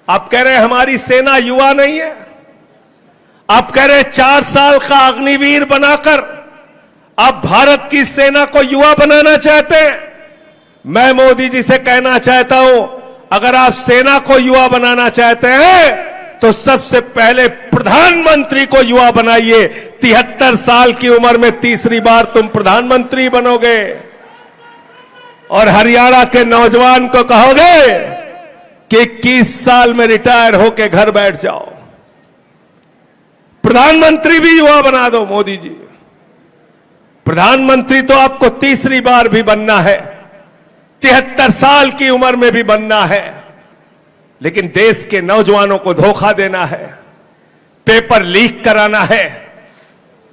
आप कह रहे हैं हमारी सेना युवा नहीं है। आप कह रहे हैं 4 साल का अग्निवीर बनाकर आप भारत की सेना को युवा बनाना चाहते हैं। मैं मोदी जी से कहना चाहता हूं, अगर आप सेना को युवा बनाना चाहते हैं तो सबसे पहले प्रधानमंत्री को युवा बनाइए। 73 साल की उम्र में तीसरी बार तुम प्रधानमंत्री बनोगे और हरियाणा के नौजवान को कहोगे कि 21 साल में रिटायर होकर घर बैठ जाओ। प्रधानमंत्री भी युवा बना दो मोदी जी। प्रधानमंत्री तो आपको तीसरी बार भी बनना है, 73 साल की उम्र में भी बनना है, लेकिन देश के नौजवानों को धोखा देना है, पेपर लीक कराना है।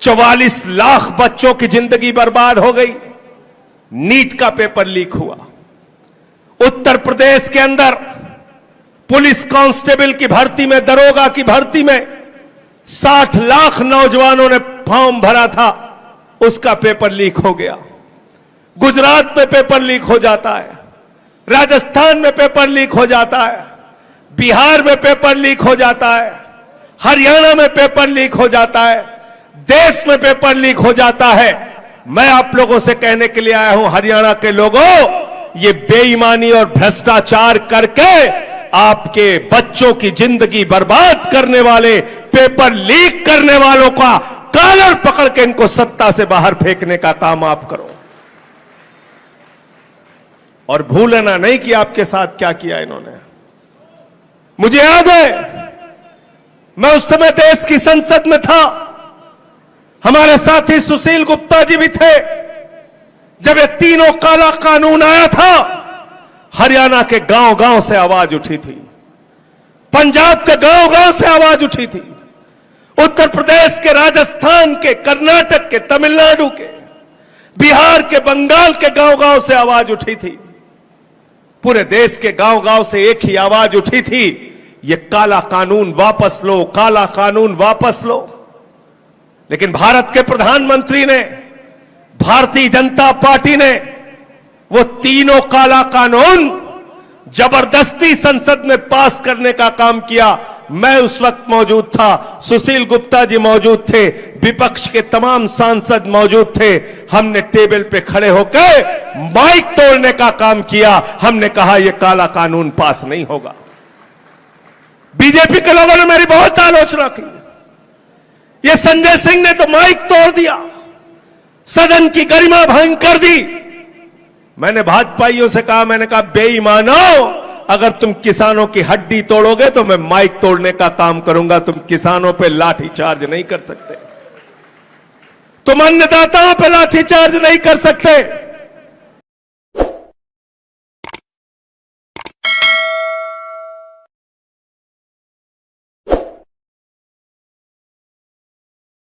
44 लाख बच्चों की जिंदगी बर्बाद हो गई। नीट का पेपर लीक हुआ। उत्तर प्रदेश के अंदर पुलिस कांस्टेबल की भर्ती में, दरोगा की भर्ती में 60 लाख नौजवानों ने फॉर्म भरा था, उसका पेपर लीक हो गया। गुजरात में पेपर लीक हो जाता है, राजस्थान में पेपर लीक हो जाता है, बिहार में पेपर लीक हो जाता है, हरियाणा में पेपर लीक हो जाता है, देश में पेपर लीक हो जाता है। मैं आप लोगों से कहने के लिए आया हूं, हरियाणा के लोगों, ये बेईमानी और भ्रष्टाचार करके आपके बच्चों की जिंदगी बर्बाद करने वाले, पेपर लीक करने वालों का कॉलर पकड़ के इनको सत्ता से बाहर फेंकने का काम आप करो। और भूलना नहीं कि आपके साथ क्या किया इन्होंने। मुझे याद है, मैं उस समय देश की संसद में था, हमारे साथी सुशील गुप्ता जी भी थे। जब ये तीनों काला कानून आया था, हरियाणा के गांव गांव से आवाज उठी थी, पंजाब के गांव गांव से आवाज उठी थी, उत्तर प्रदेश के, राजस्थान के, कर्नाटक के, तमिलनाडु के, बिहार के, बंगाल के गांव गांव से आवाज उठी थी। पूरे देश के गांव गांव से एक ही आवाज उठी थी, ये काला कानून वापस लो, काला कानून वापस लो। लेकिन भारत के प्रधानमंत्री ने, भारतीय जनता पार्टी ने वो तीनों काला कानून जबरदस्ती संसद में पास करने का काम किया। मैं उस वक्त मौजूद था, सुशील गुप्ता जी मौजूद थे, विपक्ष के तमाम सांसद मौजूद थे। हमने टेबल पे खड़े होकर माइक तोड़ने का काम किया। हमने कहा यह काला कानून पास नहीं होगा। बीजेपी के लोगों ने मेरी बहुत आलोचना की। ये संजय सिंह ने तो माइक तोड़ दिया, सदन की गरिमा भंग कर दी। मैंने भाजपाइयों से कहा, मैंने कहा बेईमानो, अगर तुम किसानों की हड्डी तोड़ोगे तो मैं माइक तोड़ने का काम करूंगा। तुम किसानों पे लाठी चार्ज नहीं कर सकते, तुम अन्नदाताओं पे लाठी चार्ज नहीं कर सकते।